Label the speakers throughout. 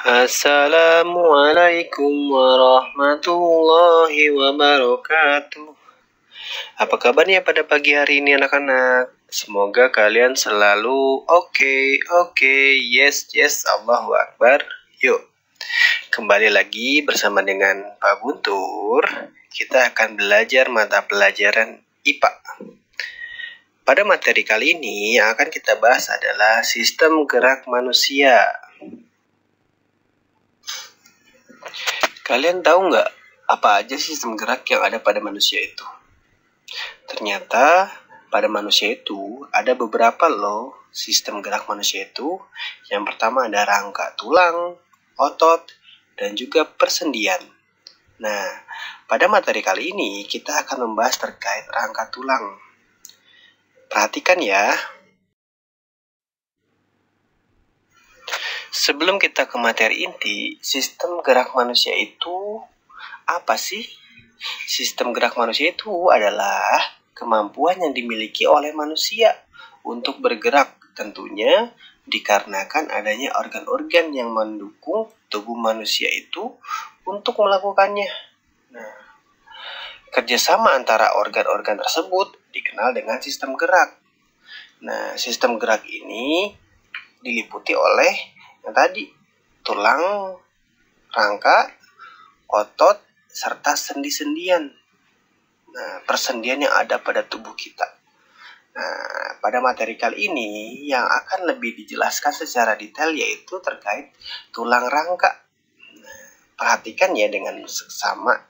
Speaker 1: Assalamualaikum warahmatullahi wabarakatuh. Apa kabarnya pada pagi hari ini anak-anak? Semoga kalian selalu oke, yes, Allahu Akbar. Yuk, kembali lagi bersama dengan Pak Guntur. Kita akan belajar mata pelajaran IPA. Pada materi kali ini yang akan kita bahas adalah sistem gerak manusia. Kalian tahu nggak apa aja sistem gerak yang ada pada manusia itu? Ternyata pada manusia itu ada beberapa loh sistem gerak manusia itu. Yang pertama ada rangka tulang, otot, dan juga persendian. Nah, pada materi kali ini kita akan membahas terkait rangka tulang. Perhatikan ya. Sebelum kita ke materi inti, sistem gerak manusia itu apa sih? Sistem gerak manusia itu adalah kemampuan yang dimiliki oleh manusia untuk bergerak, tentunya dikarenakan adanya organ-organ yang mendukung tubuh manusia itu untuk melakukannya. Nah, kerjasama antara organ-organ tersebut dikenal dengan sistem gerak. Nah, sistem gerak ini diliputi oleh yang tadi, tulang, rangka, otot, serta sendi-sendian. Nah, persendian yang ada pada tubuh kita. Nah, pada materi kali ini yang akan lebih dijelaskan secara detail yaitu terkait tulang rangka. Nah, perhatikan ya dengan seksama.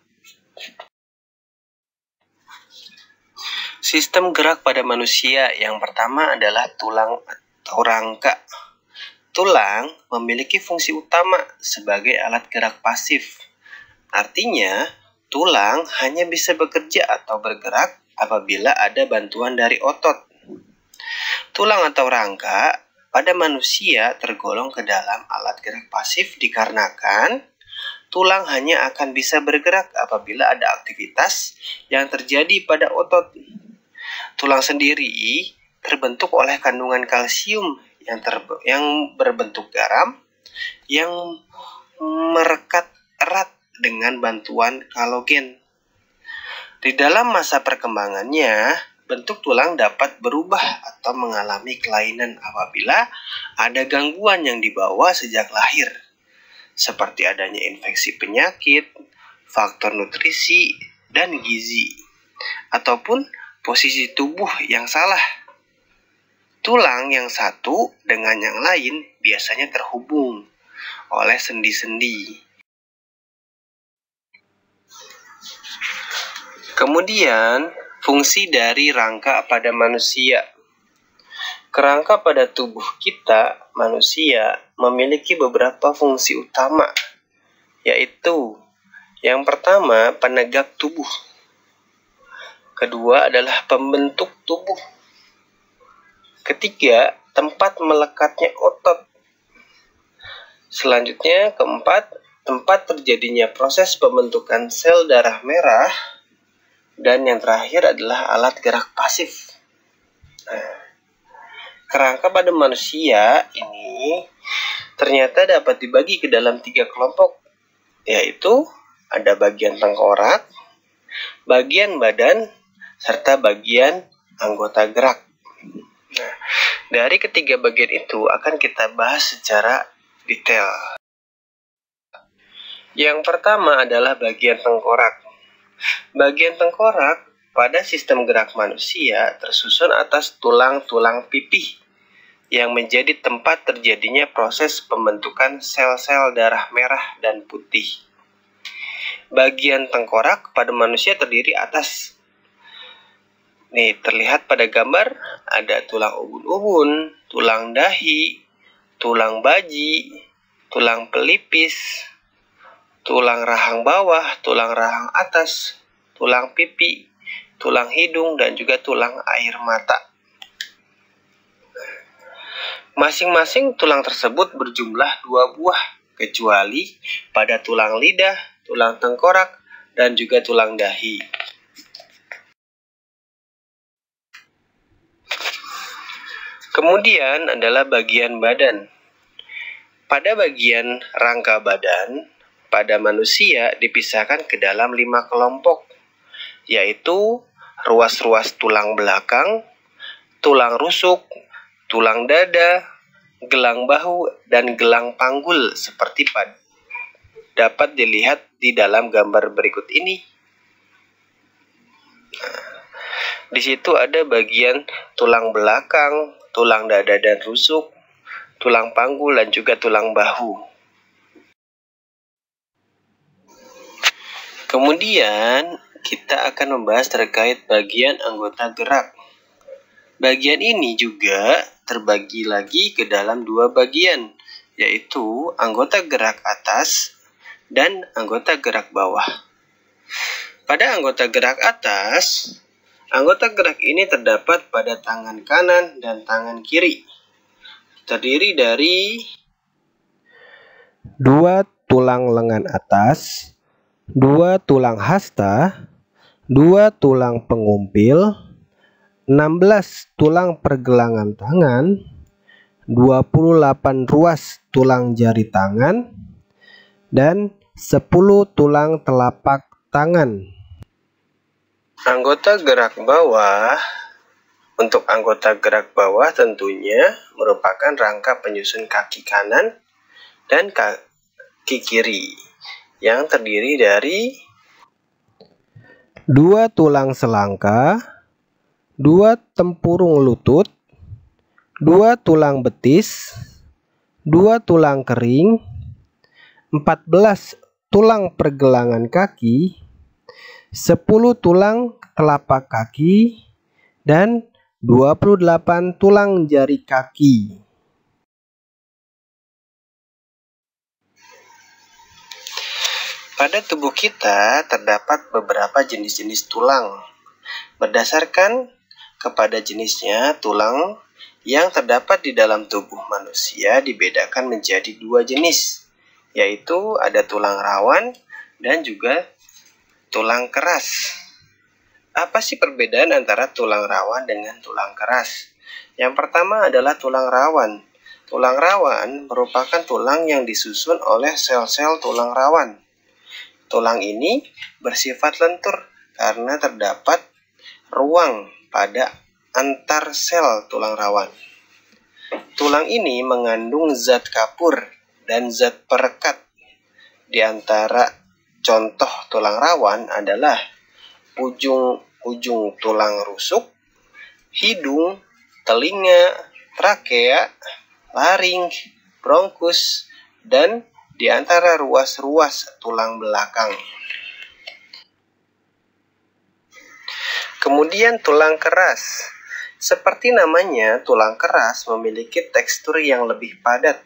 Speaker 1: Sistem gerak pada manusia yang pertama adalah tulang atau rangka. Tulang memiliki fungsi utama sebagai alat gerak pasif. Artinya, tulang hanya bisa bekerja atau bergerak apabila ada bantuan dari otot. Tulang atau rangka pada manusia tergolong ke dalam alat gerak pasif dikarenakan tulang hanya akan bisa bergerak apabila ada aktivitas yang terjadi pada otot. Tulang sendiri terbentuk oleh kandungan kalsium yang berbentuk garam yang merekat erat dengan bantuan kolagen. Di dalam masa perkembangannya, bentuk tulang dapat berubah atau mengalami kelainan apabila ada gangguan yang dibawa sejak lahir, seperti adanya infeksi penyakit, faktor nutrisi, dan gizi, ataupun posisi tubuh yang salah. Tulang yang satu dengan yang lain biasanya terhubung oleh sendi-sendi. Kemudian, fungsi dari rangka pada manusia. Kerangka pada tubuh kita, manusia, memiliki beberapa fungsi utama, yaitu yang pertama, penegak tubuh. Kedua adalah pembentuk tubuh. Ketiga, tempat melekatnya otot. Selanjutnya, keempat, tempat terjadinya proses pembentukan sel darah merah. Dan yang terakhir adalah alat gerak pasif. Nah, kerangka pada manusia ini ternyata dapat dibagi ke dalam 3 kelompok, yaitu ada bagian tengkorak, bagian badan, serta bagian anggota gerak. Nah, dari ketiga bagian itu akan kita bahas secara detail. Yang pertama adalah bagian tengkorak. Bagian tengkorak pada sistem gerak manusia tersusun atas tulang-tulang pipih yang menjadi tempat terjadinya proses pembentukan sel-sel darah merah dan putih. Bagian tengkorak pada manusia terdiri atas terlihat pada gambar ada tulang ubun-ubun, tulang dahi, tulang baji, tulang pelipis, tulang rahang bawah, tulang rahang atas, tulang pipi, tulang hidung, dan juga tulang air mata. Masing-masing tulang tersebut berjumlah 2 buah, kecuali pada tulang lidah, tulang tengkorak, dan juga tulang dahi. Kemudian adalah bagian badan. Pada bagian rangka badan, pada manusia dipisahkan ke dalam 5 kelompok, yaitu ruas-ruas tulang belakang, tulang rusuk, tulang dada, gelang bahu, dan gelang panggul seperti dapat dilihat di dalam gambar berikut ini. Di situ ada bagian tulang belakang, tulang dada dan rusuk, tulang panggul, dan juga tulang bahu. Kemudian kita akan membahas terkait bagian anggota gerak. Bagian ini juga terbagi lagi ke dalam 2 bagian, yaitu anggota gerak atas dan anggota gerak bawah. Pada anggota gerak atas, anggota gerak ini terdapat pada tangan kanan dan tangan kiri. Terdiri dari
Speaker 2: 2 tulang lengan atas, 2 tulang hasta, 2 tulang pengumpil, 16 tulang pergelangan tangan, 28 ruas tulang jari tangan, dan 10 tulang telapak tangan.
Speaker 1: Anggota gerak bawah. Untuk anggota gerak bawah tentunya merupakan rangka penyusun kaki kanan dan kaki kiri yang terdiri dari
Speaker 2: 2 tulang selangka, 2 tempurung lutut, 2 tulang betis, 2 tulang kering, 14 tulang pergelangan kaki, 10 tulang telapak kaki, dan 28 tulang jari kaki.
Speaker 1: Pada tubuh kita terdapat beberapa jenis-jenis tulang. Berdasarkan kepada jenisnya, tulang yang terdapat di dalam tubuh manusia dibedakan menjadi 2 jenis, yaitu ada tulang rawan dan juga tulang keras. Apa sih perbedaan antara tulang rawan dengan tulang keras? Yang pertama adalah tulang rawan. Tulang rawan merupakan tulang yang disusun oleh sel-sel tulang rawan. Tulang ini bersifat lentur karena terdapat ruang pada antar sel tulang rawan. Tulang ini mengandung zat kapur dan zat perekat. Di antara contoh tulang rawan adalah ujung tulang rusuk, hidung, telinga, trakea, laring, bronkus, dan di antara ruas-ruas tulang belakang. Kemudian tulang keras. Seperti namanya, tulang keras memiliki tekstur yang lebih padat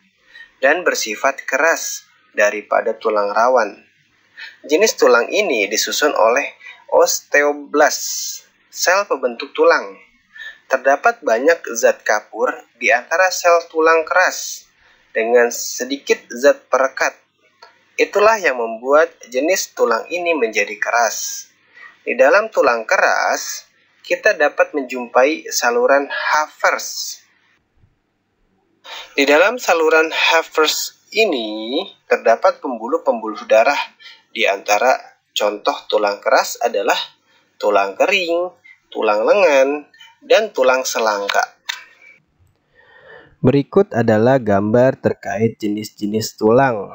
Speaker 1: dan bersifat keras daripada tulang rawan. Jenis tulang ini disusun oleh osteoblast, sel pembentuk tulang. Terdapat banyak zat kapur di antara sel tulang keras dengan sedikit zat perekat. Itulah yang membuat jenis tulang ini menjadi keras. Di dalam tulang keras, kita dapat menjumpai saluran Havers. Di dalam saluran Havers ini terdapat pembuluh-pembuluh darah. Di antara contoh tulang keras adalah tulang kering, tulang lengan, dan tulang selangka.
Speaker 2: Berikut adalah gambar terkait jenis-jenis tulang.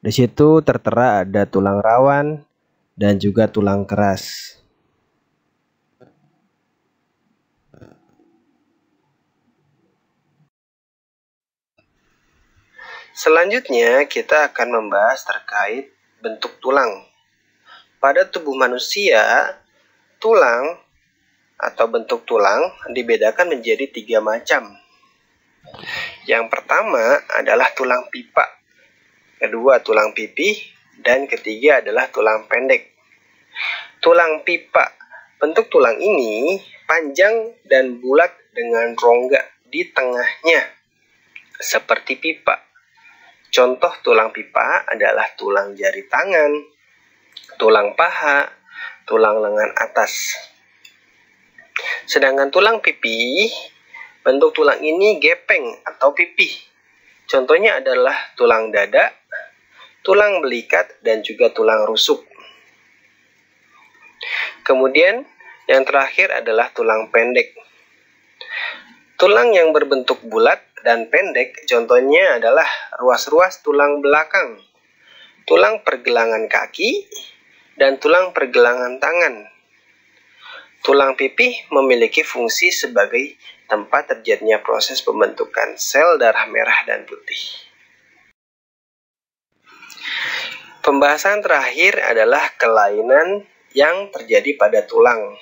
Speaker 2: Di situ tertera ada tulang rawan dan juga tulang keras.
Speaker 1: Selanjutnya kita akan membahas terkait bentuk tulang. Pada tubuh manusia, tulang atau bentuk tulang dibedakan menjadi 3 macam. Yang pertama adalah tulang pipa, kedua tulang pipih, dan ketiga adalah tulang pendek. Tulang pipa, bentuk tulang ini panjang dan bulat dengan rongga di tengahnya, seperti pipa. Contoh tulang pipa adalah tulang jari tangan, tulang paha, tulang lengan atas. Sedangkan tulang pipih, bentuk tulang ini gepeng atau pipih. Contohnya adalah tulang dada, tulang belikat, dan juga tulang rusuk. Kemudian yang terakhir adalah tulang pendek. Tulang yang berbentuk bulat dan pendek contohnya adalah ruas-ruas tulang belakang, tulang pergelangan kaki, dan tulang pergelangan tangan. Tulang pipih memiliki fungsi sebagai tempat terjadinya proses pembentukan sel darah merah dan putih. Pembahasan terakhir adalah kelainan yang terjadi pada tulang.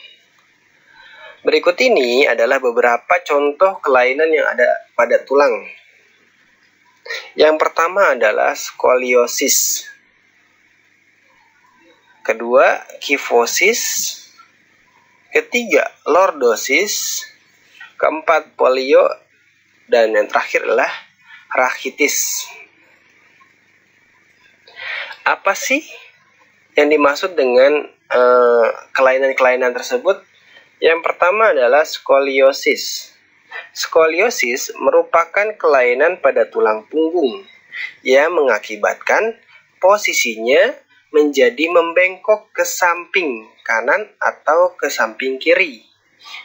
Speaker 1: Berikut ini adalah beberapa contoh kelainan yang ada pada tulang. Yang pertama adalah skoliosis. Kedua, kifosis. Ketiga, lordosis. Keempat, polio. Dan yang terakhir adalah rachitis. Apa sih yang dimaksud dengan kelainan-kelainan tersebut? Yang pertama adalah skoliosis. Skoliosis merupakan kelainan pada tulang punggung yang mengakibatkan posisinya menjadi membengkok ke samping kanan atau ke samping kiri.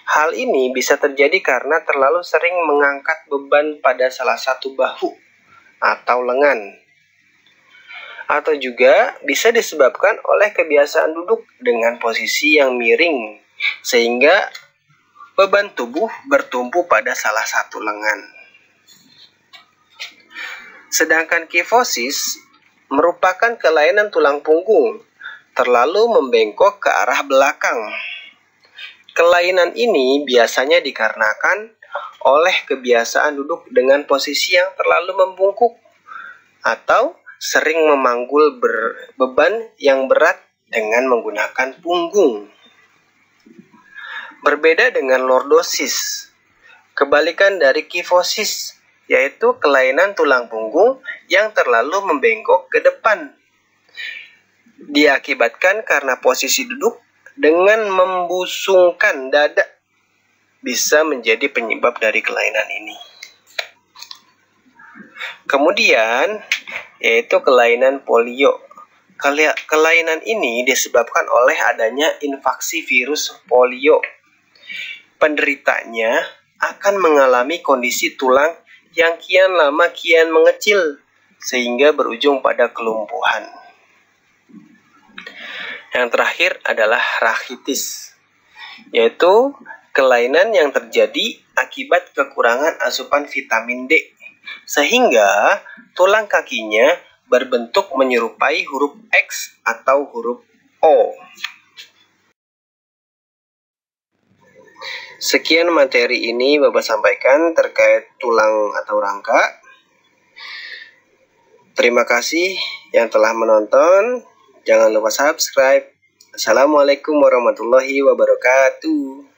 Speaker 1: Hal ini bisa terjadi karena terlalu sering mengangkat beban pada salah satu bahu atau lengan. Atau juga bisa disebabkan oleh kebiasaan duduk dengan posisi yang miring, sehingga beban tubuh bertumpu pada salah satu lengan. Sedangkan kifosis merupakan kelainan tulang punggung terlalu membengkok ke arah belakang. Kelainan ini biasanya dikarenakan oleh kebiasaan duduk dengan posisi yang terlalu membungkuk atau sering memanggul beban yang berat dengan menggunakan punggung. Berbeda dengan lordosis, kebalikan dari kifosis, yaitu kelainan tulang punggung yang terlalu membengkok ke depan. Diakibatkan karena posisi duduk dengan membusungkan dada bisa menjadi penyebab dari kelainan ini. Kemudian, yaitu kelainan polio. Kelainan ini disebabkan oleh adanya infeksi virus polio. Penderitanya akan mengalami kondisi tulang yang kian lama kian mengecil sehingga berujung pada kelumpuhan. Yang terakhir adalah rachitis, yaitu kelainan yang terjadi akibat kekurangan asupan vitamin D sehingga tulang kakinya berbentuk menyerupai huruf X atau huruf O. Sekian materi ini Bapak sampaikan terkait tulang atau rangka. Terima kasih yang telah menonton. Jangan lupa subscribe. Assalamualaikum warahmatullahi wabarakatuh.